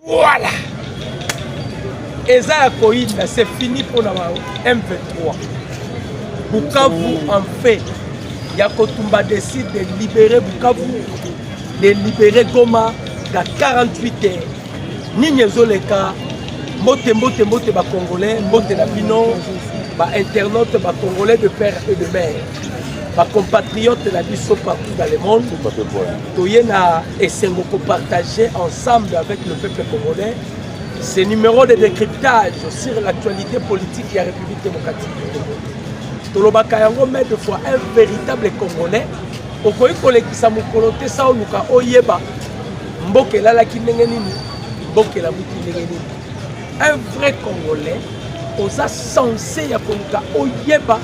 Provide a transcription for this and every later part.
Voilà. Et ça, c'est fini pour la M23. Bukavu, en fait, Yakotumba décide de libérer Bukavu, de libérer Goma dans 48 heures. Nigne Zoleka, Mote ba Congolais, Mote Nabino, ba internautes, ba Congolais de père et de mère. Ba compatriotes la biso partout dans le monde. Toyena et Sengoko partagé ensemble avec le peuple congolais ces numéros de décryptage sur l'actualité politique de la République démocratique du Congo. Tolobaka yango met de fois un véritable Congolais. Okoyi kolekisa mokolo te sa oluka oyeba mboke lalaki ndenge nini mboke la muki ndenge nini. Un vrai Congolais oza censé ya koluka oyeba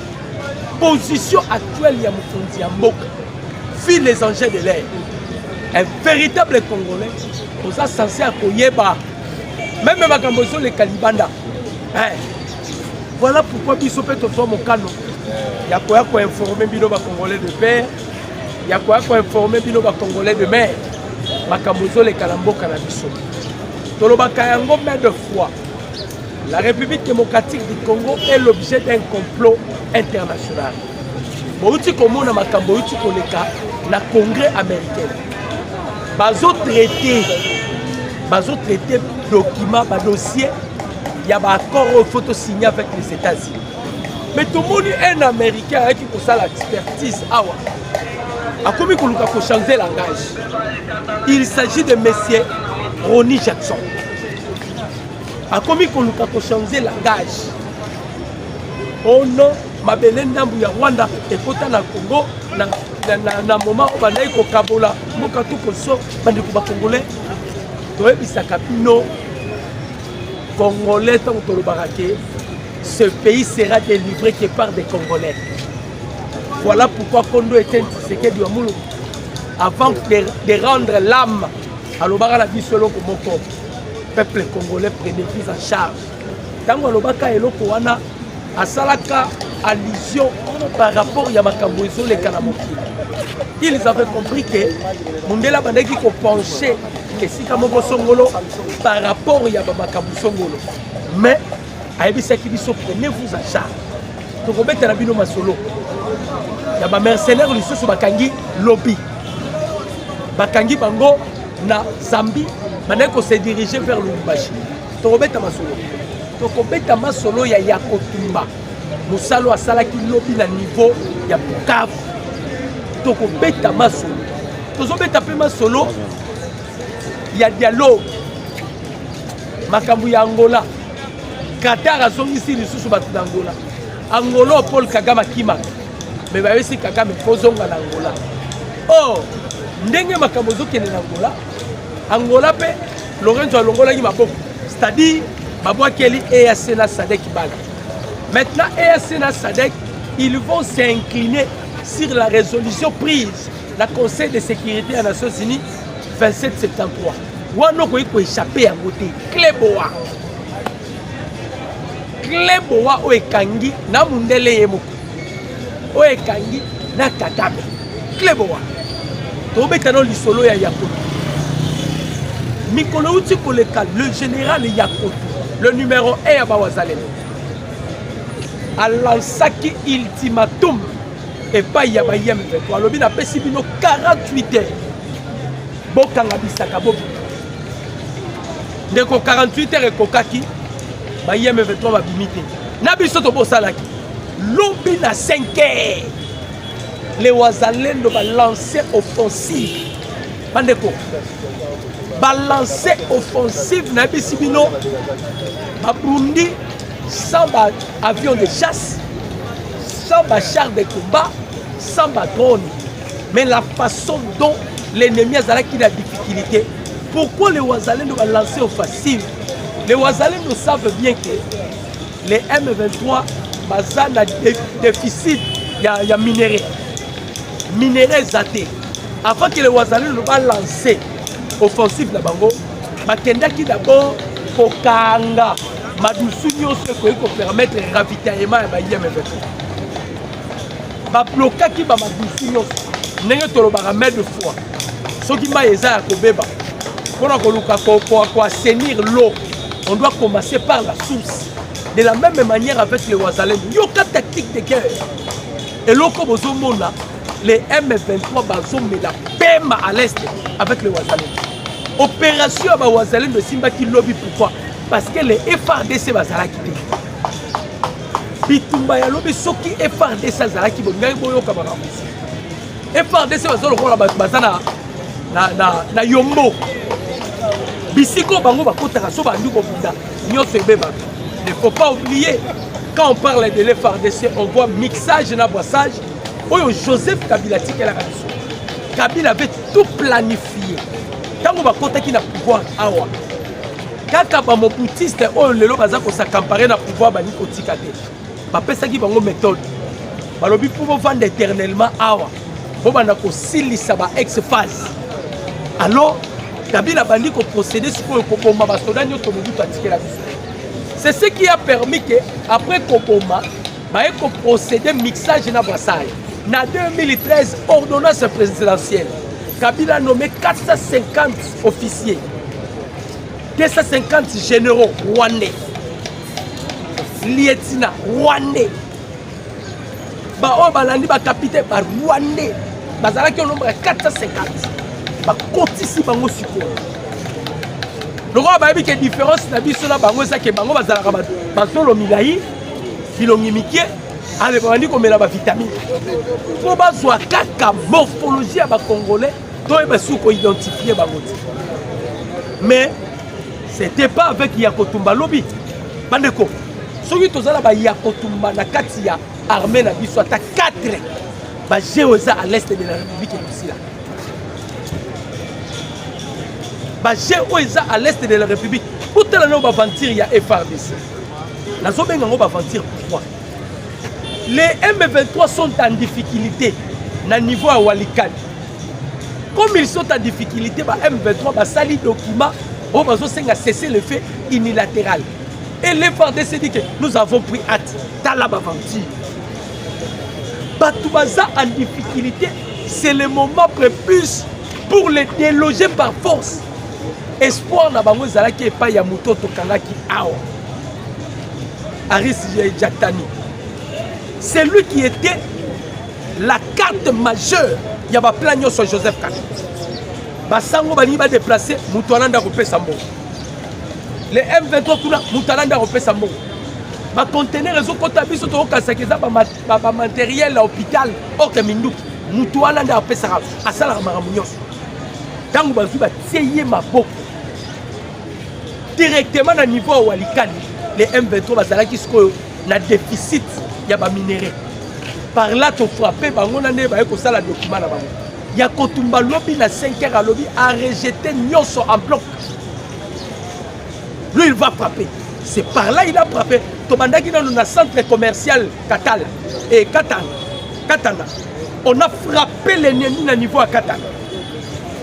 position actuelle ya mokonzi ya mboka file les engins de l'air. Un véritable Congolais oza censé ya koyeba même makambo so le kalibanda. Voilà pourquoi biso pe to so mokano ya koya ko informer bino ba Congolais de père, ya koya ko informer bino ba Congolais de mère. Makambo so le kalamboka na biso. Tolobaka yango mais de fois. La République démocratique du Congo est l'objet d'un complot international. Bouti komo na makambo uti koleka na Congrès américain. Bazo traité document, dossier, il y a un accord au photo signé avec les États-Unis. Mais tout le monde est un Américain qui a ça l'expertise. A commis qu'on a changer langage. Il s'agit de monsieur Ronnie Jackson. A commis qu'on a changer langage. Oh non, ma belle Ndambu ya Rwanda et kota na Congo na moment où on a eu Kabola, Mokatou Koso, Bandikuba Congolais. Congolais, ce pays sera délivré que par des Congolais. Voilà pourquoi Kondo était Tshisekedi Ouamoulo. Avant de rendre l'âme à l'Obara la vie selon comme le peuple congolais prenait prise en charge. Tant que l'Obaka et l'Okowana a salaka allusion par rapport à Yamakambo et les Kanamoki. Ils avaient compris que Mundela Bandeki ko penché que si Kamoko Songolo par rapport à Yamakambo Songolo. Mais Aïbisa Kibiso, prenez-vous en charge. Donc on met la bino masolo. Il y a des mercenaires qui sont Bakangi lobby. Bakangi Bango na Zambie, Maneko s'est dirigé vers le Lubumbashi. Donc on met la masolo. Donc on met la masolo ya Yakotumba. Moussalo a salaki lobby na niveau ya Bukavu. Donc on met la masolo. Donc on met la masolo. Il y a dialogue. Makambu ya Angola. Qatar a son ici les sous d'Angola. Angola Paul Kagame Kima. Mais bah si Kagame Kozonga l'Angola. Oh, ndenge makambo zo kene l'Angola. Angola pe Lorenzo Angola qui m'a beaucoup. C'est-à-dire Babwa Kelly et Asena Sadek Bala. Maintenant Asena Sadek, ils vont s'incliner sur la résolution prise la Conseil de sécurité des Nations Unies 27 septembre. Wano ko échapper à côté. Kleboa o ekangi na mundele yemoko. O ekangi na Kagame. Kleboa. To betano lisolo ya Yakoto. Mikolo uti koleka le général Yakoto, le numéro 1 ya Bawazalendo. A lancaki ultimatum et pas ya ba M23. Lobi na pesi bino 48 heures. Bokanga bisaka bobi. Ndeko 48 heures ekokaki. Ba M23 va bimiter. Na biso to bosalaki. Lobi na 5 heures. Les Wazalendo va lancer offensive. Bandeko. Va lancer offensive na bisibino. Ba Burundi sans avion de chasse, sans char de combat, sans drone. Mais la façon dont l'ennemi a la difficulté. Pourquoi les Wazalendo va lancer offensive? Les Wazalendo savent bien que les M23 ont un déficit de minerais. Minerais zaté. Avant que les Wazalendo va lancer offensive na bango, bakendaki d'abord kokanga madousunyo ce qui peut permettre le ravitaillement de M23. Bablokaki madousunyo ndenge tolobaka mettre de foi. Soki ma eza ya kobeba pour assainir l'eau, on doit commencer par la source. De la même manière avec les Ouazalem. Il y a une tactique de guerre. Et là, comme vous avez les M23 bazomé la paix à l'est avec les Ouazalem. Opération à Ouazalem de Simba qui lobby. Pourquoi? Parce que les FRDC bazala quitté. Bitumba ya lobby soki FRDC bazala qui bon ngai boyo kamara. FRDC bazala bazana na yombo. Bisiko bango bakotaka so bandu ko bunda. Nyonso ebeba. Il ne faut pas oublier, quand on parle de l'FRDC, on voit mixage et brassage. Joseph Kabila Kabila avait tout planifié. Quand on va contacter le pouvoir, quand on boutiste, on va comparer le pouvoir, on va faire une méthode. On va vendre éternellement. On va faire ex-phase. Alors, Kabila va procéder sur le combat. C'est ce qui a permis qu'après Kokoma, il y ait procédé mixage et brassage. En 2013, ordonnance présidentielle, Kabila a nommé 450 officiers, 250 généraux rwandais, lieutenants rwandais, capitaine rwandais, qui ont nombre 450. Ici, le roi a dit que la différence est que bango bazalaka bazolo milayi bilongi mikie alebandi komela ba vitamine po bazwa kaka morphologie ya ba congolais to basu ko identifier bango. Mais c'était pas avec Yakotumba lobby bandeko soki tozala ba Yakotumba na kati ya armée na biso ata 4 ba géoza à l'est de la République là. J'ai à l'est de la République. Pour tel on va aventure, il y a FRDC. On va aventure pourquoi? Les M23 sont en difficulté na niveau à Walikani. Comme ils sont en difficulté, M23 va salir document, on va cesser le fait unilatéral. Et les FRDC dit que nous avons pris hâte dans la aventure. Batoubaza en difficulté, c'est le moment prépuce pour les déloger par force. Espoir na bango zalaki epa ya mutoto kangaki awa Aris Jaktani. C'est lui qui était la carte majeure. Il y a un plan sur Joseph Kabila. Basango bani ba déplacer Mutualanda repé sambo. Les M23 kuna Mutualanda repé sambo. Ba conteneur réseau kota biso to kasakeza ba matériel à l'hôpital ok minduki Mutualanda repé sara asala maramunyo. Tango bazu ba tieye maboko. Directement à niveau à Walikani, les M23 bazalaki sko na déficit ya ba minéraux. Par là to frapper bango na ne ba ko sala document na bango. Ya Kotumba lobby na 5h à lobby a rejeté nyonso en bloc. Lui il va frapper. C'est par là il a frappé. Tobandaki dans le centre commercial Katala et Katana. On a frappé l'ennemi na niveau à Katana.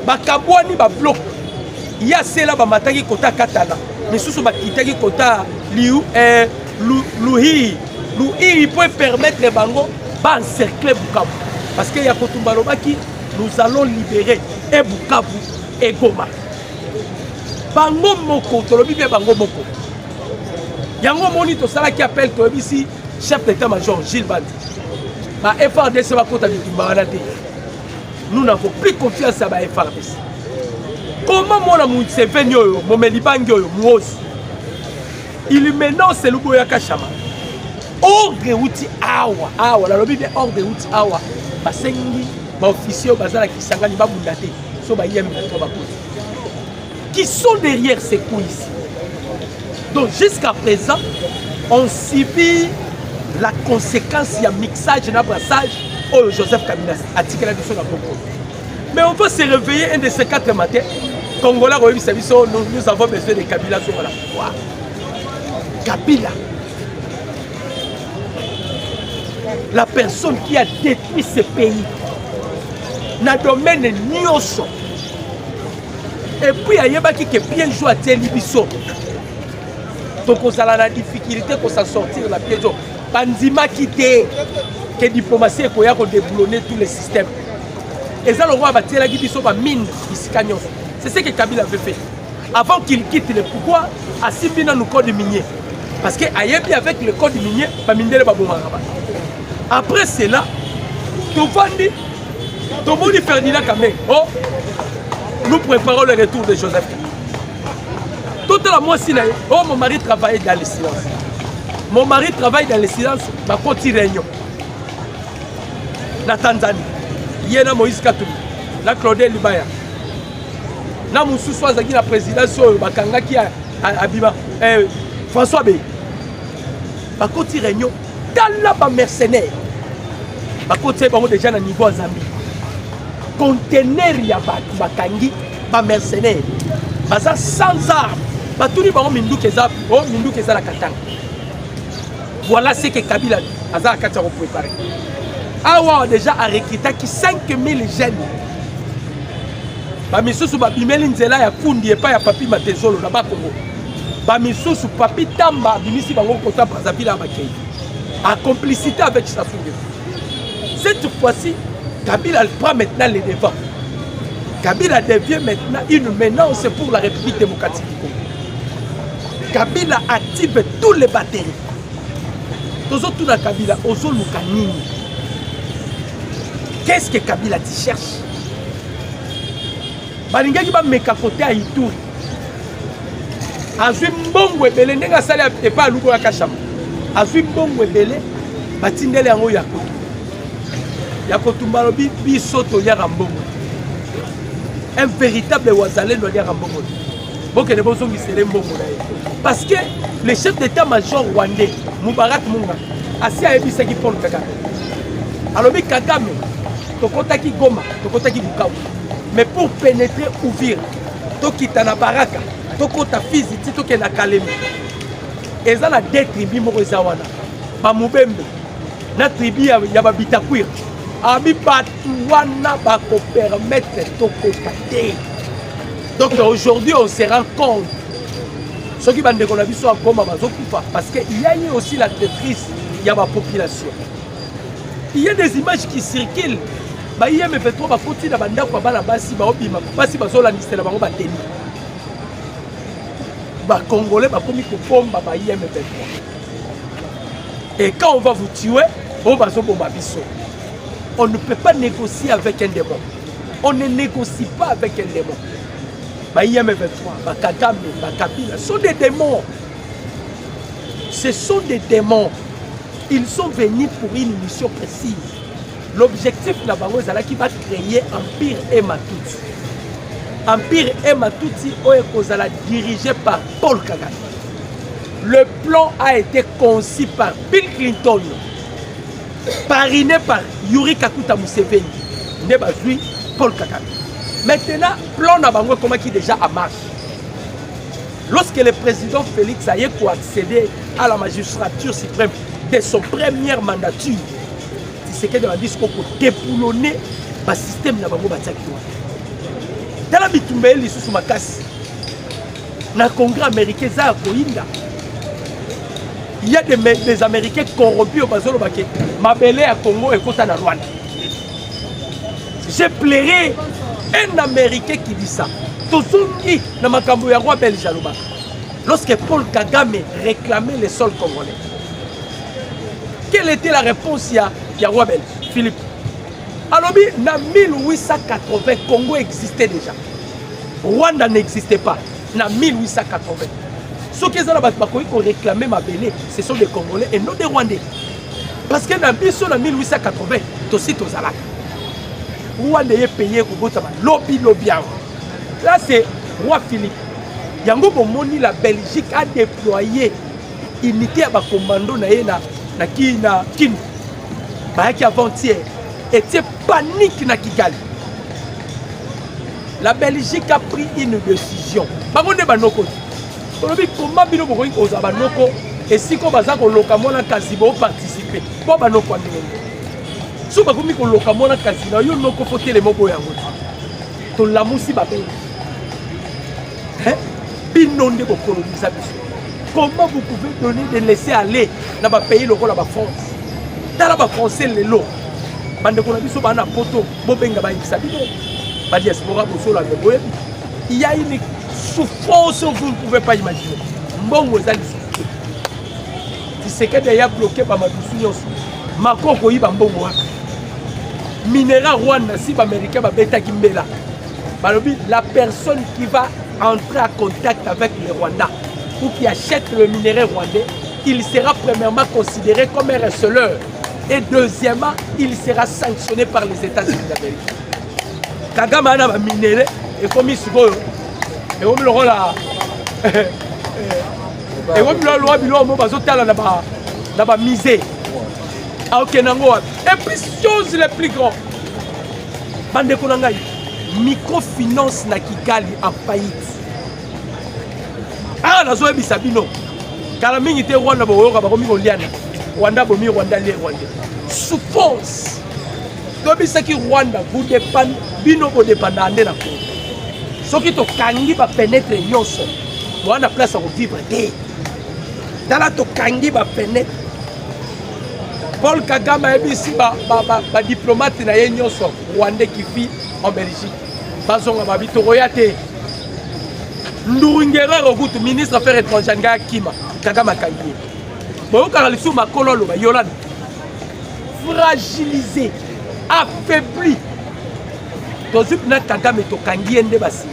Ba kabwani ba bloc. Il y a cela ba mataki kota Katana. Mais sous ba kitaki kota Liu Louhi il peut permettre les bango ba encercler Bukavu parce que ya Kotumba lobaki nous allons libérer et Bukavu et Goma. Bango moko to lobi be bango moko. Yango moni to sala qui appelle to ici chef d'état-major Gilles Bandi. Ba FRDC va kota bitumba na te. Nous n'avons plus confiance à ba FRDC. Comment mon amour s'est venu au Melibangi au Mouos? Il menace le Boyaka Chama. Ordre outil awa, la lobby de ordre outil awa. Basengi, ba officier bazala qui sangani ba bundate, so ba yem na to ba kote. Qui sont derrière ces coups ici? Donc jusqu'à présent, on subit la conséquence du mixage et brassage au Joseph Kabila article la mission Boko. Mais on va se réveiller un de ces 4 matins. Congolais, nous avons besoin de Kabila sur la pouvoir. Kabila, la personne qui a détruit ce pays, dans le domaine Nyoso. Et puis, il y a qui est bien joué à Télévision. Donc, on a la difficulté pour s'en sortir la pièce. Bandima qui était que la diplomatie est déboulonner tous les systèmes. Et ça, le roi a bâti la mine ici. C'est ce que Kabila avait fait. avant qu'il quitte le pouvoir, Asibina nous code minier. Parce que Ayebi avec le code minier, Bamindele Baboumaraba. Après cela, Tovandi, Tomoni Ferdinand Kamé, oh, nous préparons le retour de Joseph. Tout à la mois, oh, mon mari travaille dans le silence. Mon mari travaille dans le silence, ma petite réunion. La Tanzanie, Yéna Moïse Katoumi, la Claudel Libaya. Na Moussou Zaki la présidence, Bakanga qui a Abima, François B. Ma petite réunion, dans la mercenaire. Ma petite réunion déjà à niveau Zambie. Conteneur ya Bakangi, ma mercenaire. Baza sans armes. Batuni bango Mindou Keza, oh Mindou Keza la Katanga. Voilà ce que Kabila a préparé. Awa déjà a recruté 5000 jeunes. Bamisusu babimeli nzela ya kundi epa ya papi matezolo na Bakongo. Bamisusu papi tamba bimisi bango kota Brazzaville bakei. En complicité avec Sassou Nguesso. Cette fois-ci, Kabila prend maintenant les devants. Kabila devient maintenant une menace pour la République démocratique du Congo. Kabila active tous les batteries. Tout la Kabila, Ozo Lukanini. Qu'est-ce que Kabila tu cherche? Balingaki ba meka côté à Ituri. Azui mbongo ebele ndenga sali e pa luko ya kashama. Azui mbongo ebele batindele yango yako. Yako tumbalobi bisoto ya mbongo. Un véritable wazalendo ya mbongo. Boke ne bozo ngisele mbongo na ye. Parce que le chef d'état-major rwandais Moubarak Munga asi ayebisaki Paul Kagame. Alobi Kagame tokotaki Goma, tokotaki Bukavu. Mais pour pénétrer Uvira, tokita na Baraka, tokota Fizi, tokena Kalemi. Eza na deux tribus moko eza wana. Ba Mubembe na tribu ya Babitakwira. Abi batu wana ba ko permettre tokota te. Donc aujourd'hui on se rend compte ceux qui bandent la vie sont encore parce qu'il y a aussi la détresse, il y a ma population. Il y a des images qui circulent. Il y a mes pétrole, il y a des basi, basi bazola niste la bango bateni. Ba Congolais ba komi ko bomba ba IM pétrole. Et quand on va vous tuer, on va zo bomba biso. On ne peut pas négocier avec un démon. On ne négocie pas avec un démon. IM23, Kagame, Kabila, sont des démons. Ce sont des démons. Ils sont venus pour une mission précise. L'objectif de la banque, c'est qui va créer Empire Ematouti. Empire Ematouti est dirigé par Paul Kagame. Le plan a été conçu par Bill Clinton, parrainé par Yuri Kakuta Museveni, Nebazui, Paul Kagame. Maintenant, plan Nabango comment qui déjà en marche. Lorsque le président Félix Ayeko a accédé à la magistrature suprême de son première mandature, c'est que dans le discours pour déboulonner le système Nabango Batiakoua. Dans la bitumbe, il sous ma casse. Dans le Congrès américain, il y a des Américains corrompus au Bazolo Baké. Ma belle à Congo et Kota na Rwanda. J'ai pleuré. Un Américain qui dit ça. Tozungi na makambo ya roi belge aloba. Lorsque Paul Kagame réclamait les sols congolais. Quelle était la réponse ya roi belge Philippe? Alobi na 1880 Congo existait déjà. Rwanda n'existait pas. Na 1880. Ceux qui ont réclamé ma belle, ce sont des Congolais et non des Rwandais. Parce que dans 1880, aussi tozalaka. Rwanda est payé pour lobby. Là, c'est roi Philippe. Yango Bomoni, la Belgique a déployé unité à commando na Kin. Qui avant-hier était panique na Kigali. La Belgique a pris une décision. Bangonde banoko. Comment bino bokoki koza banoko et si ko baza ko lokamona kazibo participer. Bo banoko andenge. Si vous avez un casino, vous avez un moko yango. To la musi babé. Binonde ko coloniser. Comment vous pouvez donner de laisser aller dans le pays local la France? Dans la français les lots. Bande ko na biso bana poto bo benga ba ibisa bino. Ba diaspora bo so la boye. Il y a une souffrance vous ne pouvez pas imaginer. Mbongo ezali souffrance. Tshisekedi ya bloqué par Madusu nyonso. Makoko yiba mbongo wana. Minéral Rwanda si l'Américain va bêta Kimbela. La personne qui va entrer en contact avec les Rwandais ou qui achète le minerai rwandais, il sera premièrement considéré comme un receleur. Et deuxièmement, il sera sanctionné par les États-Unis d'Amérique. Kagame a un minerai et comme il se voit, et comme le rôle à. Et comme le roi Bilo, on va sauter là-bas, misé. Et puis, chose les plus grandes. Bande Konangaï, microfinance na Kigali en faillite. Ah, la zoé bisabino. Kalaming était Rwanda, Baromi Rwanda, Rwanda, Bomi, Rwanda, les Rwandais. Souffrance. Comme ça qui Rwanda, vous dépendez, bino vous dépendez de la Congo. Ce qui te kangi va pénétrer Yosso. Moi, on a place à vivre. Dans la to kangi va pénétrer. Paul Kagame a été ici, diplomate na Yosso, Rwandais qui vit en Belgique. Bazonga Babito Royate. Ndouringera Rogutu, ministre des Affaires étrangères, Nga Kima, Kagame Kangi. Bon, quand il ma colonne, Yolan, fragilisé, affaibli. Tozup na Kagame to Kangi ende basi.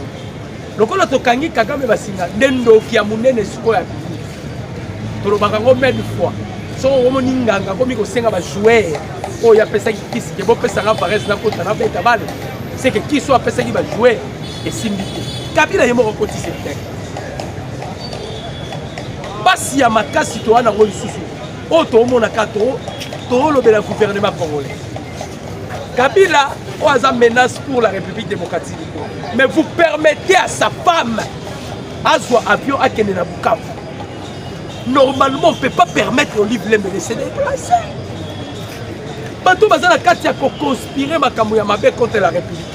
Lokola to Kangi Kagame basinga, ndendo kia munene siko ya bibi. Tolo bakango mène fois. So on ninganga komi ko senga ba joueur. Oh ya pesa ki kisi ke bo pesa nga paresse na kota na beta bale. C'est que qui soit pesa ki ba joueur et simbiki. Kabila yemo ko kotise tek. Basi ya makasi to wana ngoli susu. O to mona kato to lobela gouvernement congolais. Kabila a une menace pour la République démocratique. Mais vous permettez à sa femme à son avion à Kenya Bukavu. Normalement, on ne peut pas permettre au livre de se déplacer. Bateau Bazana Katia a conspiré Makamouya Mabe contre la République.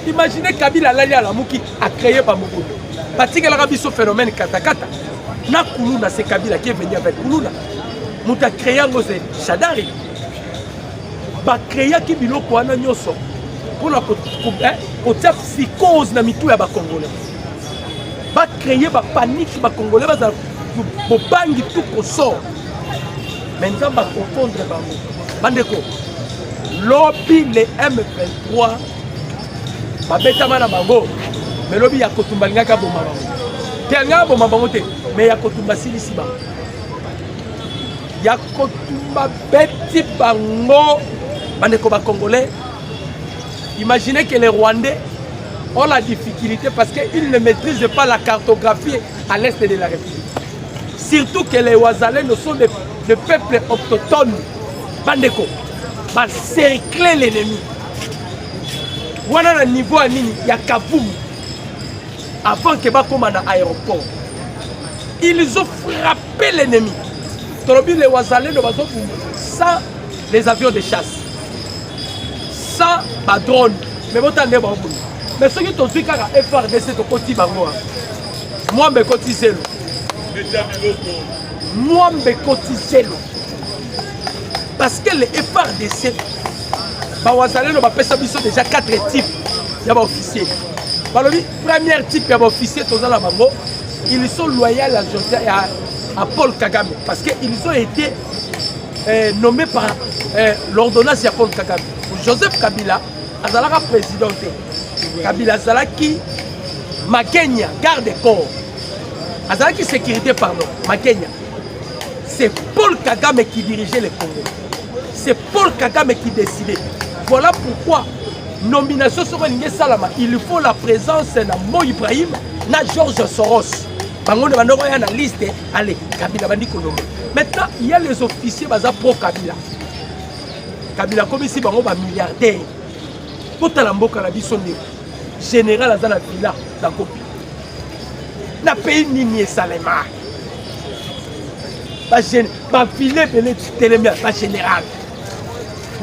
Imaginez Kabila Lali Alamouki a créé Bamogo. Parce que l'Arabie ce phénomène Katakata. Na Koulouna, c'est Kabila qui est venu avec Koulouna. Mouta créé un Chadari. Ba créer qui biloko wana nyoso pour la côté psychose na mitu ya ba congolais ba créer ba panique ba congolais ba bangi tout ko sort maintenant ba confondre ba bandeko lobby le M23 ba beta mana bango mais lobby ya kotumba ngaka boma bango tenga boma bango te mais ya kotumba silisi ba ya kotumba beti bango. Congolais, imaginez que les Rwandais ont la difficulté parce qu'ils ne maîtrisent pas la cartographie à l'est de la République. Surtout que les Ouazalais ne sont des peuples autochtones. Bandeko, va cercler l'ennemi. Voilà le niveau à Nini, il y a Kaboum. Avant que Bakoma na aéroport, ils ont frappé l'ennemi. Les Ouazalais ne vont sans les avions de chasse. Sans ma drone, mais vous t'en avez. Mais ceux qui t'ont dit qu'à FRDC, tu continues à moi. Moi, je continue. Moi, je continue. Parce que les FRDC, déjà 4 types d'officiers. Premier type d'officiers, ils sont loyaux à Paul Kagame. Parce qu'ils ont été nommés par l'ordonnance de Paul Kagame. Joseph Kabila, Azalaka président. Kabila Azalaki, Makenya, garde-corps. Azalaki sécurité, pardon, Makenya. C'est Paul Kagame qui dirigeait le Congo. C'est Paul Kagame qui décidait. Voilà pourquoi, nomination sur Ningé Salama, il faut la présence de Mo Ibrahim, na George Soros. Bango de la liste, allez, Kabila Bandi Konomé. Maintenant, il y a les officiers basés pro Kabila. Kabila comme ici, bango ba milliardaire. Pour talamboka la biso ne général azana villa dans copie. Na pays nini Salema. Ba filet belé télémia, ba général.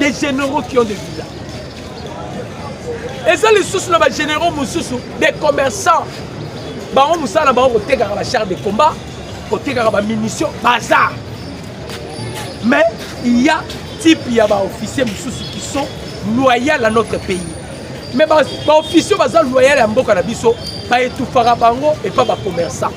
Des généraux qui ont des villas. Et ça les sous là ba généraux mususu, des commerçants. Bango musala bango tega la char de combat, côté ba munitions, bazar. Mais il y a type il y a des officiers qui sont loyaux à notre pays. Mais les officiers qui sont loyaux à Mboka Nabiso, baetufaka bango et pas commerçant.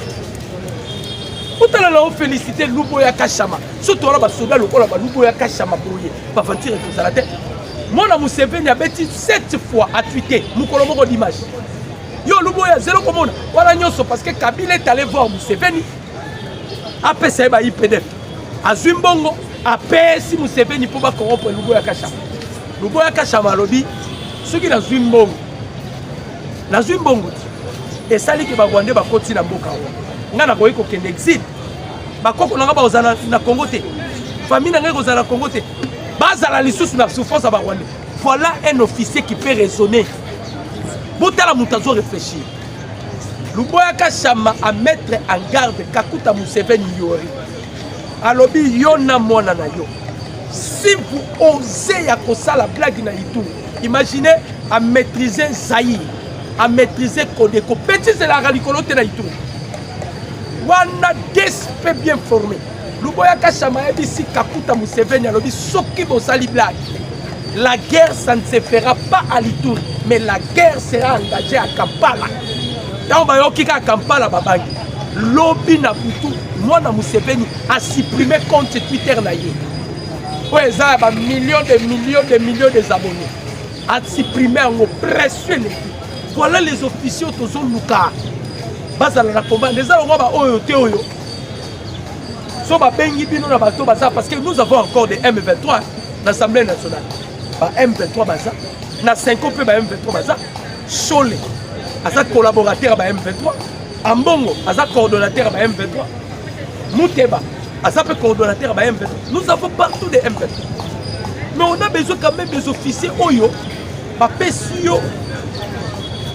Otala la félicité Luboya Kachama. Surtout on a basoda lokola ba Luboya Kachama boye. Ba ventir et tout la tête. Mona Museveni a bêti 7 fois à tweeter mukolo moko d'image. Yo Luboya zéro komona. Wala nyonso parce que Kabila est allé voir Museveni. Après ça ba IPDF. Azumbongo après si Museveni pour ba corrompre Luboya Kachama. Luboya Kachama lobi ceux qui na Zumbongo. Na Zumbongo. Et ça li ke ba Rwanda ba koti na mboka wa. Ngana koyi ko kende exil bakoko nanga ba ozana na Congo te famille nanga ko ozana na Congo te bazala lisusu na souffrance ba Rwanda. Voilà un officier qui peut raisonner botala mutazo réfléchir. Luboya Kachama à mettre en garde Kakuta Museveni yori alobi yona mwana na yo si vous osez ya kosala blague na Ituri imaginez à maîtriser Zaïre à maîtriser Kodeko petit c'est la ralikolote na Ituri. Wana DSP bien formé. Luboya Kachama ici Kakuta Museveni alobi soki bosali blague. La guerre ça ne se fera pas à l'Ituri, mais la guerre sera engagée à Kampala. Dans bayoki ka Kampala babangi. Lobi na butu mwana Museveni a supprimé compte Twitter na ye. Ouais ça ba millions des abonnés. A supprimé en pression les. Voilà les officiers tozo luka. Bazala na combat les gens ba oyo te oyo so ba bengi bino na bato baza parce que nous avons encore des M23 dans l'Assemblée nationale ba M23 baza na 5 ans pe ba M23 baza Chole aza collaborateur ba M23 Ambongo aza coordonnateur ba M23 Muteba aza pe coordonnateur ba M23 nous avons partout des M23 mais on a besoin quand même des officiers oyo ba pesio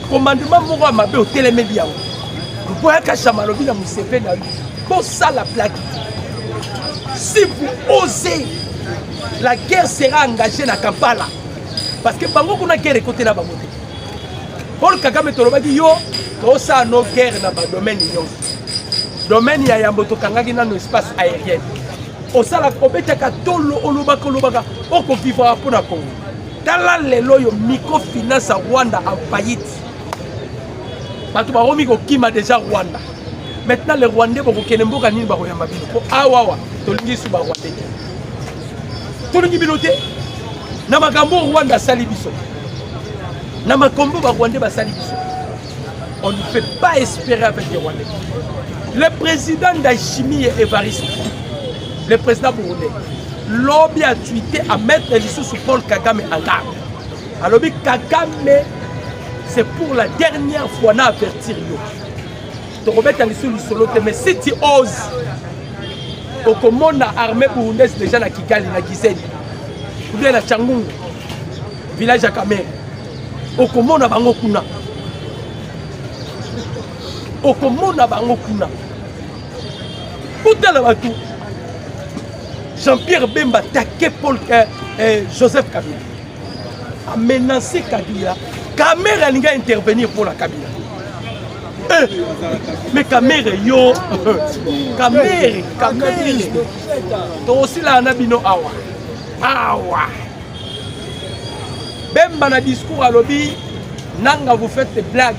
commandement moko mabe au télémédia. Luboya Kachama lobi na Museveni pour ça la blague. Si vous osez, la guerre sera engagée na Kampala. Parce que bango kuna guerre côté na bango. Paul Kagame tolobaki yo to sa no guerre na ba domaine yo. Domaine ya yamboto kangaki na no espace aérien. Osala kobeta ka tolo olobaka oko vivre pour na Congo. Tala lelo yo microfinance à Rwanda en faillite. Bato baromi ko kima déjà Rwanda. Maintenant les Rwandais boko kenemboka nini bako yamba bino. Ko awawa tolingi su ba Rwanda. Tolingi binote na makambo Rwanda sali biso. Na makambo ba Rwanda ba sali biso. On ne peut pas espérer avec les Rwandais. Le président d'Achimi et Evariste, le président burundais, lobby a tweeté à mettre les sous Paul Kagame en garde. Alors Kagame c'est pour la dernière fois à avertir yo. Tu remets ta liste solo mais si tu oses au commande armée burundaise déjà na Kigali na Gisenyi ou bien na Changungu village à Kamere au commande bango kuna au commande bango kuna Outala batu Jean-Pierre Bemba taqué Paul Joseph Kabila a menacé Kabila. Kamere n'a intervenir pour la Kabila. Mais Kamere yo, Kamere. Toi aussi là on a bino awa. Bemba na discours à lobby, nanga vous faites des blagues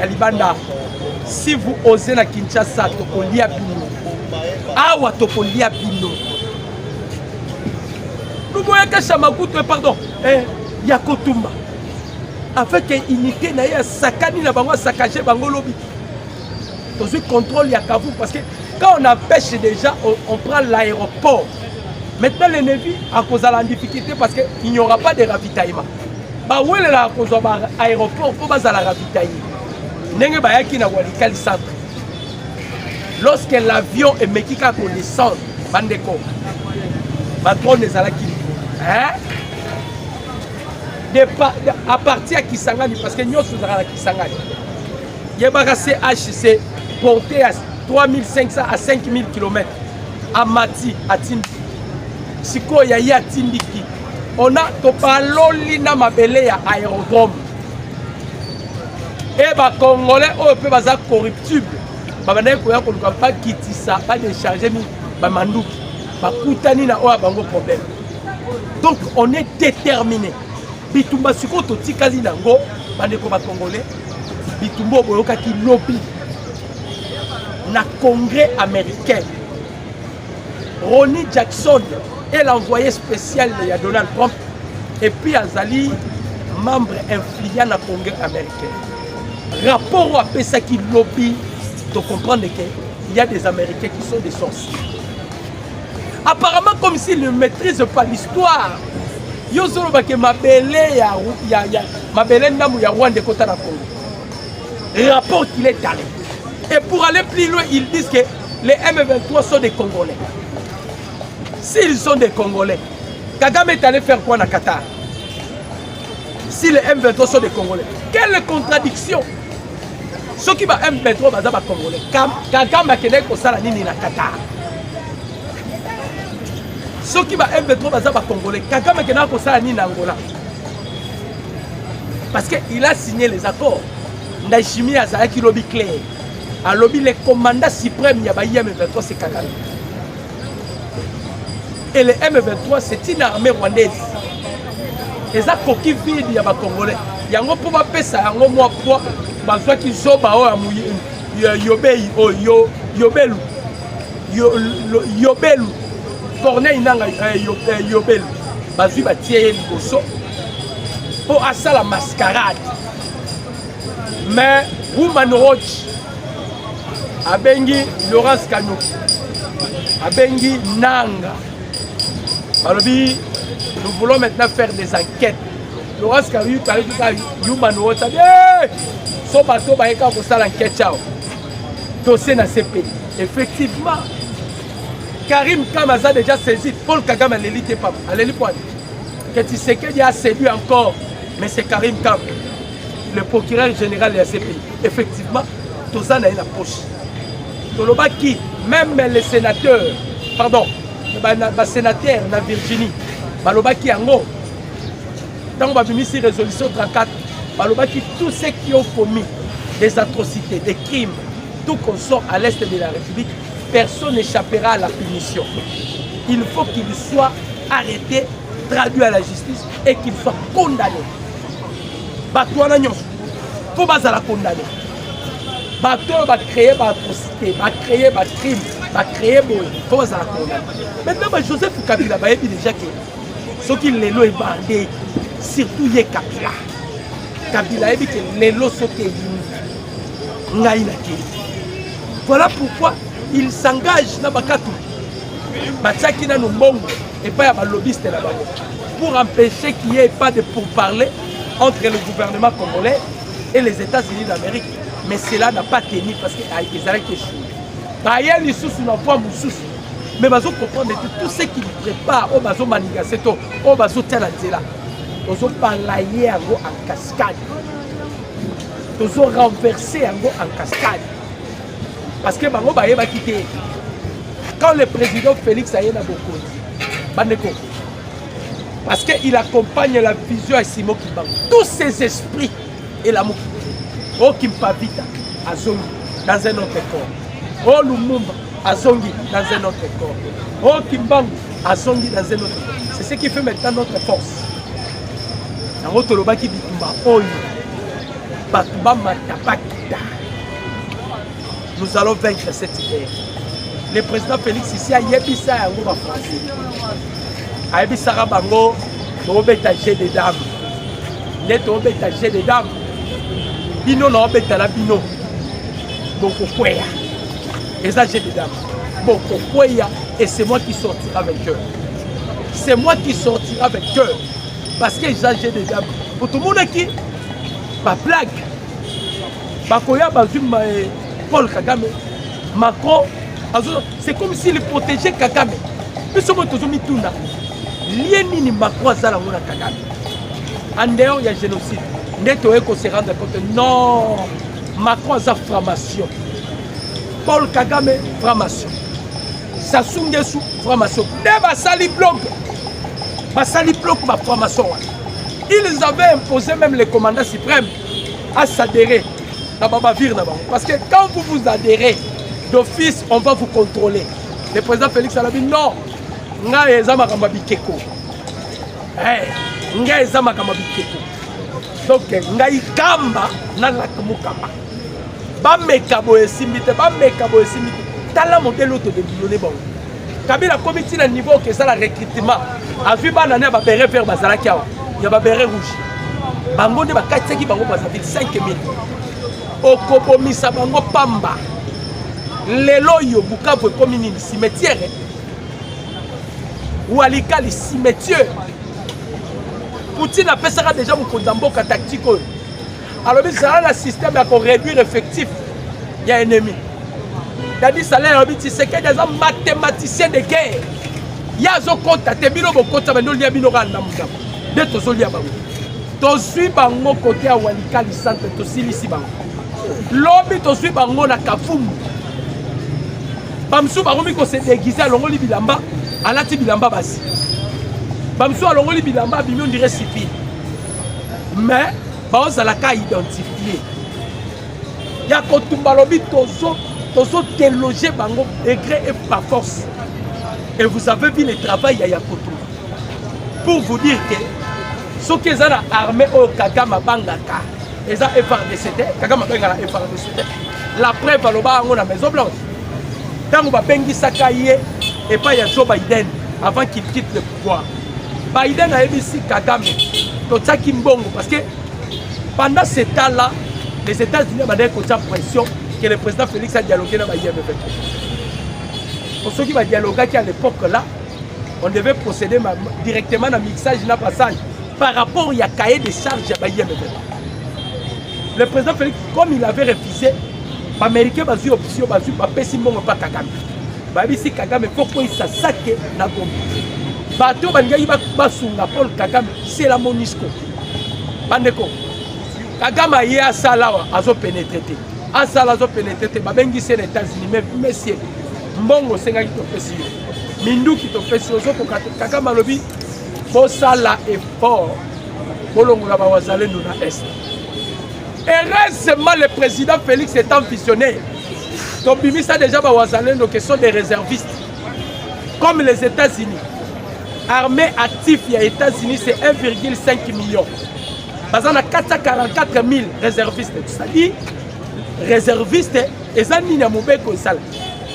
à Libanda. Si vous osez na Kinshasa tokolia bino. Awa tokolia bino. Luboya Kachama pardon. Yakotumba. Avec une unité na ya sakani na bango sakaje bango lobi. Dans ce contrôle ya Kavu parce que quand on empêche déjà on prend l'aéroport. Maintenant les Navy à cause de la difficulté parce que il n'y aura pas de ravitaillement. Ba wele la cause de l'aéroport pour basa la ravitailler. Ndenge ba yaki na Walikali centre. Lorsque l'avion est mekika ko descendre bandeko. Ba drone ezalaki. Hein? À partir à Kisangani, parce que nous sommes à Kisangani. Il y a un CHC porté à 3500 à 5000 km à Mati, à Tindiki. Siko ya à Tindiki. On a Topaloli na mabele à aérodrome. Et les Congolais, on peut être corruptible. Ils ne peuvent pas quitter ça, pas décharger les mandouki. Ils ne pas problème. Donc on est déterminé. Bitumba siko to tikali nango bandeko ba Congolais bitumbo boyokaki lobby na congrès américain. Ronnie Jackson est l'envoyé spécial de Donald Trump et puis Azali membre influent dans le congrès américain. Rapport à ça qui lobby de comprendre qu'il y a des Américains qui sont des sorciers. Apparemment comme s'ils ne maîtrisent pas l'histoire. Yozolo bake mabele ya mabele namu ya Rwanda kota na Congo. Rapport qu'il est allé. Et pour aller plus loin, ils disent que les M23 sont des Congolais. S'ils sont des Congolais, Kagame est allé faire quoi dans Qatar? Si les M23 sont des Congolais, quelle contradiction? Ceux qui va M23 sont des Congolais. Kagame a kené kosala nini na Qatar? Ceux qui va M23 sont des Congolais. Kagame a kené kosala nini na Angola? Parce qu'il a signé les accords. Ndayishimiye azalaki lobby clair. A lobby les commandants suprêmes ya ba M23 c'est Kagame. Et les M23 c'est une armée rwandaise. Et ça coquille vide ya ba Congolais. Yango pour ba pesa yango moi pour bazwa ki zoba o yobei o yobelu yobelu Corneille nanga yobelu bazwi ba tie liboso pour asa la mascarade. Mais Woman Watch abengi Laurence Kanyuki abengi Nanga alobi nous voulons maintenant faire des enquêtes. Laurence Kanyuki Woman Watch a dit so bateau baeka ko sala enquête chao dossier na CP. Effectivement Karim Kam a déjà saisi Paul Kagame à l'élite pas à l'élite point que tu sais qu'il y a séduit encore mais c'est Karim Kam le procureur général de la CPI. Effectivement, tout ça n'a pas de poche. Tolobaki, même les sénateurs, pardon, les sénateurs de Virginie, Balobaki Ango, dans la résolution 34, Balobaki, tous ceux qui ont commis des atrocités, des crimes, tout qu'on sort à l'est de la République, personne n'échappera à la punition. Il faut qu'il soit arrêté, traduit à la justice et qu'il soit condamné. Batouana nyonso faut bazala condamné. Bateau va créer ba atrocité, va créer ba crime, va créer boy, faut bazala condamné. Maintenant Joseph Kabila ba yebi déjà que ce qui lelo est bandé, surtout ye Kabila. Kabila yebi que lelo sote ngai na ki. Voilà pourquoi il s'engage na bakatu. Batiaki na nombongo et pas ya ba lobbyiste là bas pour empêcher qu'il n'y ait pas de pourparlers entre le gouvernement congolais et les États-Unis d'Amérique. Mais cela n'a pas tenu parce qu'ils ont échoué. D'ailleurs, ils sont dans la moussous. Mais ils vont comprendre que tout ce qu'ils préparent, ils vont manigaser, ils vont faire la télé. Ils vont balayer en cascade. Ils vont renverser en cascade. Parce que ils vont quitter. Quand le président Félix Ayena Bokoni, parce qu'il accompagne la vision à Simon Kibango. Tous ces esprits et l'amour. Oh Kimpavita, Azongi, dans un autre corps. Oh Lumumba, Azongi, dans un autre corps. Oh Kimbango, Azongi, dans un autre corps. C'est ce qui fait maintenant notre force. Nous allons vaincre cette guerre. Le président Félix ici a yébissa à Roma français. A yébissa à Bango, au bétager des dames. Net au bétager des dames. Bino na obetala bino. Boko Kweya. Et ça j'ai des dames. Boko Kweya. Et c'est moi qui sortira avec eux. C'est moi qui sortira avec eux. Parce que j'ai des dames. Pour tout le monde qui ma blague. Bakoya Bazum Paul Kagame. Macron. C'est comme s'il protégeait Kagame. Nous sommes tous mis tout là. Lieni ni Macron Zala Mouna Kagame. En dehors, il y a génocide. Neto Eko se rendre compte. Non. Macron a formation. Paul Kagame, formation. Sassou Nguesso, formation. Deba Sali Bloc. Basali Bloc, ma formation. Ils avaient imposé même les commandants suprêmes à s'adhérer dans Babavir. Parce que quand vous vous adhérez, d'office, on va vous contrôler. Le président Félix a dit non. Nga ezama kama bikeko. Nga ezama kama bikeko. donc ngai kamba na lakamukamba ba mekabo esimite ba mekabo esimite tala modèle auto de millionnaire bon Kabila comité na niveau que ça la recrutement a vu bana na ba beret vert bazala kiawa ya ba beret rouge bango ne ba kateki bango bazaville 5000 okobomisa bango pamba lelo yo Bukavu comme une cimetière ou alika les cimetières Poutine appelle ça déjà mon mboka tactique alors ça le système à réduire effectif il y a ennemi c'est-à-dire ça là c'est que des mathématiciens de guerre il y a zo compte tebino bokota bando lia bino randa mudaba de to lia bango to sui bango côté à walika li centre to silisi bango lobi to sui bango na kafumu bamsu bango miko se déguiser alongo li bilamba alati bilamba basi bamsu alongo li bilamba bimi on dirait civil mais ba za la ka identifier ya ko tumba lobi tozo déloger bango degré et par force et vous avez vu le travail ya Kotumba pour vous dire que ce que ça la armée au Kagama bangaka et ça FRDC Kagama bangala FRDC la preuve aloba ngo na Maison Blanche tango ba bengi sakaye et pas ya Joe Biden avant qu'il quitte le pouvoir Biden a émis Kagame totaki mbongo parce que pendant ce temps-là les États-Unis avaient une pression que le président Félix a dialogué dans l'IMF. Pour ceux qui va dialoguer à l'époque là, on devait procéder directement dans le mixage dans passage par rapport à cahier de charges à l'IMF. Le président Félix, comme il avait refusé, les Américains ont eu option, ils ont pas Kagame. Si Kagame, pourquoi il s'assake na Gombe? Bateau Bangaï Basunga Paul Kagame, c'est la Monisco. Bandeko. Kagame a eu à Salawa, à pénétrer. À Salawa, pénétrer. Babengi c'est les États-Unis, mais messieurs, Mbongo Senga qui te fait Mindu qui te fait Kagame Lobi, Bosala est fort. Bolongo la Bawazale nous na Est. Heureusement, le président Félix étant visionnaire. Donc, Bimisa déjà Bawazale, nos questions des réservistes. Comme les États-Unis. Armée active aux États-Unis, c'est 1,5 million. Parce qu'on a 444 000 réservistes. C'est-à-dire, réservistes, et ça n'y a pas de ça.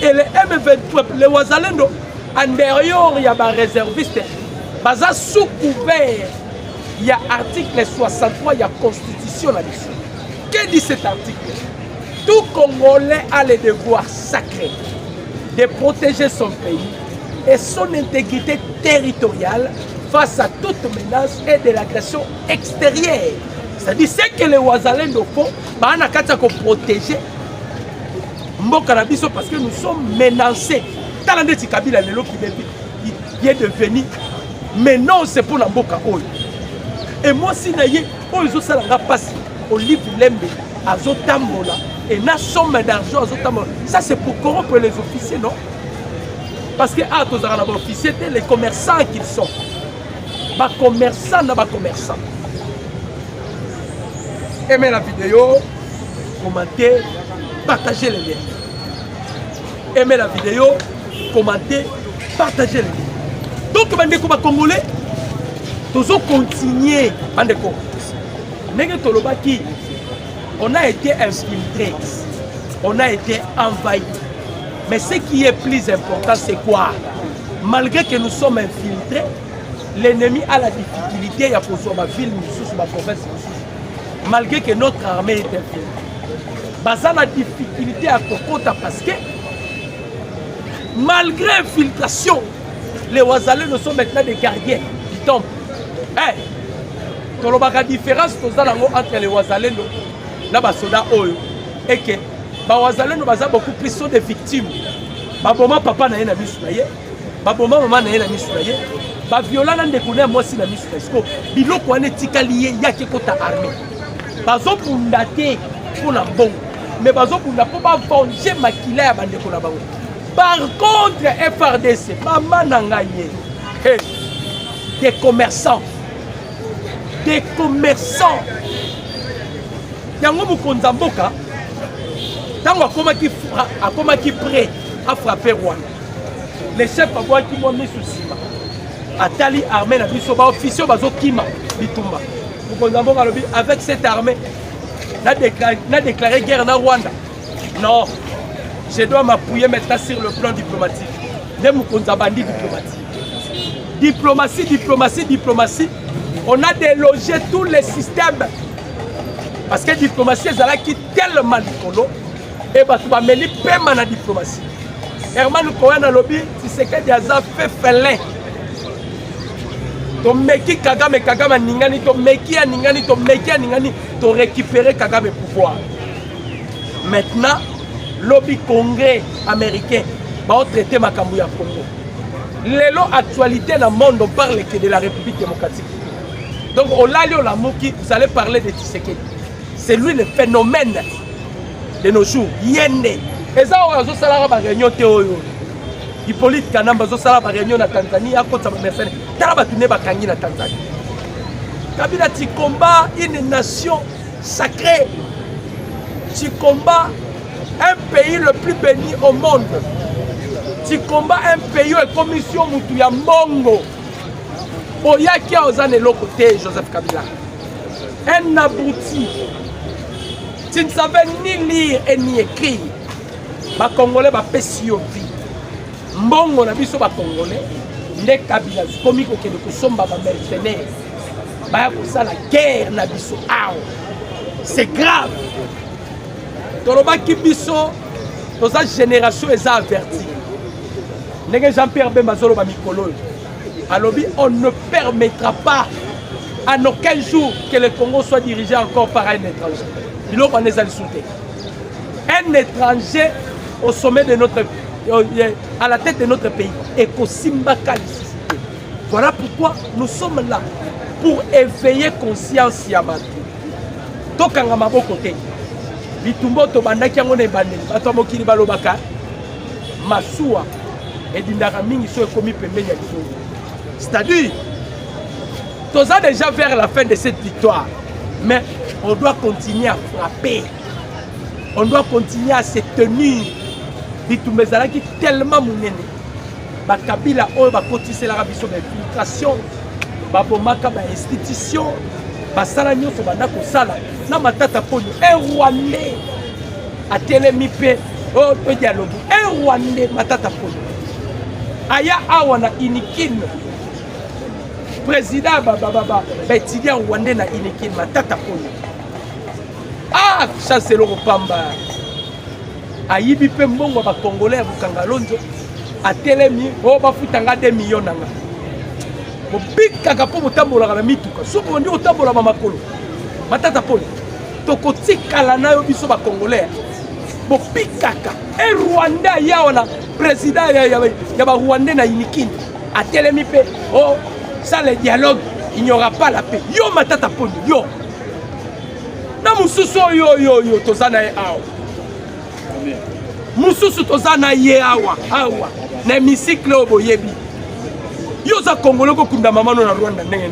Et les M23, les Ouazalendo, en derrière, il y a des réservistes. Parce que sous couvert, il y a article 63, il y a constitution là-dessus. Que dit cet article? Tout Congolais a le devoir sacré de protéger son pays et son intégrité territoriale face à toute menace et de l'agression extérieure. C'est-à-dire ce que les Ouazalendo font, on a qu'à protéger Mbokanabiso parce que nous sommes menacés. Talandeti Kabila Lelo qui est devenu maintenant c'est pour la Mboka Oyo. Et moi si naïe, Oyo Salanga passe au livre Lembe, à Zotambola, et na somme d'argent à Zotambola. Ça c'est pour corrompre les officiers, non? Parce que ah, tous les officiers, les commerçants qu'ils sont. Bas commerçants, na bas commerçants. Aimez la vidéo, commentez, partagez les liens. Aimez la vidéo, commentez, partagez les liens. Donc, bandeko ba Congolais, tous continuer, bandeko. Nègre Tolobaki, on a été infiltrés, on a été envahis. Mais ce qui est plus important, c'est quoi? Malgré que nous sommes infiltrés, l'ennemi a la difficulté, il y a pour soi ma ville, ma province. Malgré que notre armée est infiltrée. Baza la difficulté à Kokota parce que malgré l'infiltration, les Ouazalais ne sont maintenant des gardiens du temple. Hey, la différence entre les Ouazalais et les soldats et que les Ouazalais sont beaucoup plus sont des victimes. Baboma papa na yena misulaye, baboma maman na yena misulaye, ba viola na ndekuna moi si na misulaye. Parce que biloko wane tikaliye yake kota armée. Bazo bundate pour la bombe, mais bazo bunda pour ba venger makila ya bandeko na bango. Par contre FRDC, maman na ngaye, hey, des commerçants. Des commerçants. Yango Mukonza Mboka, tango akoma qui prêt à frapper Rwanda. Les chefs avoir qui m'ont mis sous cima. Atali armée na biso ba officier bazo kima bitumba. avec cette armée, n'a déclaré guerre dans Rwanda. Non, je dois m'appuyer maintenant sur le plan diplomatique. Diplomatie. On a délogé tous les systèmes. Parce que la diplomatie est tellement nicolo. Et bah tu vas mêler paiement la diplomatie. Herman Cohen a lobby, c'est que des fait félin. To meki Kagame ningani, to meki ningani, to récupérer Kagame pouvoir. Maintenant, lobby congrès américain va traiter Makambu ya Congo. L'élo actualité dans le monde, on parle que de la République démocratique. Donc, au Lalio Lamouki, vous allez parler de Tshisekedi. C'est lui le phénomène de nos jours. Yende. Et ça, on a une réunion théorie. Hippolyte Kanamba, on a une réunion en Tanzanie, à côté de Mercedes. Tarabatune Bakangi en Tanzanie. Kabila, tu combats une nation sacrée. Tu combats un pays le plus béni au monde. Tu combats un pays où la commission Moutouya Mongo. Oyaki a osé le côté Joseph Kabila. Un abouti. Tu ne savais ni lire et ni écrire. Les Congolais va péter vie. Mbongo na biso ba Congolais. Les Kabila comme ko kende ko somba ba mercenaires. Ba ko ça la guerre na biso. C'est grave. Toloba ki biso dans sa génération est averti. Jean-Pierre Bemba Zolo Mikolo. Alors, on ne permettra pas à aucun jour que le Congo soit dirigé encore par un étranger. Il faut qu'on les a insultés. Un étranger au sommet de notre à la tête de notre pays et qu'au Simbaka. Voilà pourquoi nous sommes là pour éveiller conscience Yamato. Tokanga maboko te. Bitumbo to bandaki yango ne bandeli. Bato mokili balobaka masuwa et d'Indaraming sont commis pembeni ya Kivu. C'est-à-dire, tous a déjà vers la fin de cette victoire, mais on doit continuer à frapper, on doit continuer à se tenir. Bitumezala qui tellement mounene, Bakabila oyo bakotise la rabiso d'infiltration, babomaka ba institution, basala nyonso banda kosala na matata ponyo un Rwandais a telemi pe o pe dialogue un Rwandais matata ponyo. Aya awana inikin président étudiant rwandais na inikin matata ponyo. Chancelo Pamba ayibi pe mbongo ba congolais bukanga lonjo atelemi o bafutanga 2 millions nanga bobikaka po botambolaka na mituka soki ondi otambola ba makolo matata ponyo tokotikala nayo biso ba congolais bobikaka e Rwanda ya wana président ya ba Rwandais na inikin atelemi pe oh ça le dialogue il n'y aura pas la paix yo matata ponyo yo na mususu yo tozana e awa mususu tozana ye awa na hémicycle oboyebi yo za congolais ko kunda mamano na Rwanda ndenge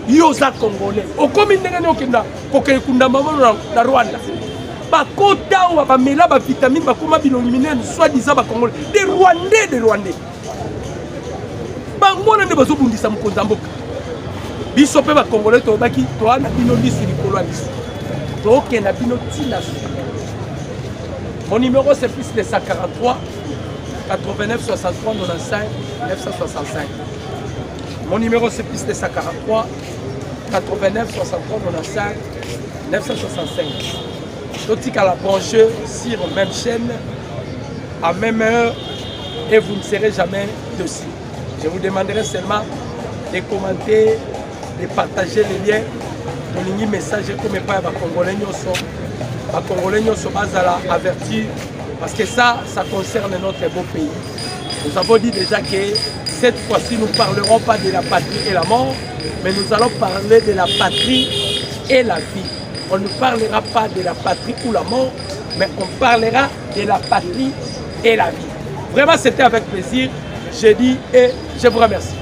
ni yo za congolais okomi ndenge ni okenda ko kunda mamano na Rwanda bakota wa bamela ba vitamine bakoma bilongi minene soi-disant ba congolais des Rwandais bangona nde bazobundisa mokonzi mboka biso pe ba congolais to baki to ana bino lisu likolo ya biso to kenda bino tina. Mon numéro c'est plus de 143 89 63 95 965. Mon numéro c'est plus de 143 89 63 95 965. Tout à la branche sur la même chaîne à même heure et vous ne serez jamais dessus. Je vous demanderai seulement de commenter, de partager les liens, de ligner message comme pas à Congolais bazala avertir parce que ça concerne notre beau pays. Nous avons dit déjà que cette fois-ci nous ne parlerons pas de la patrie et la mort, mais nous allons parler de la patrie et la vie. On ne parlera pas de la patrie ou la mort, mais on parlera de la patrie et la vie. Vraiment, c'était avec plaisir. Je dis et je vous remercie.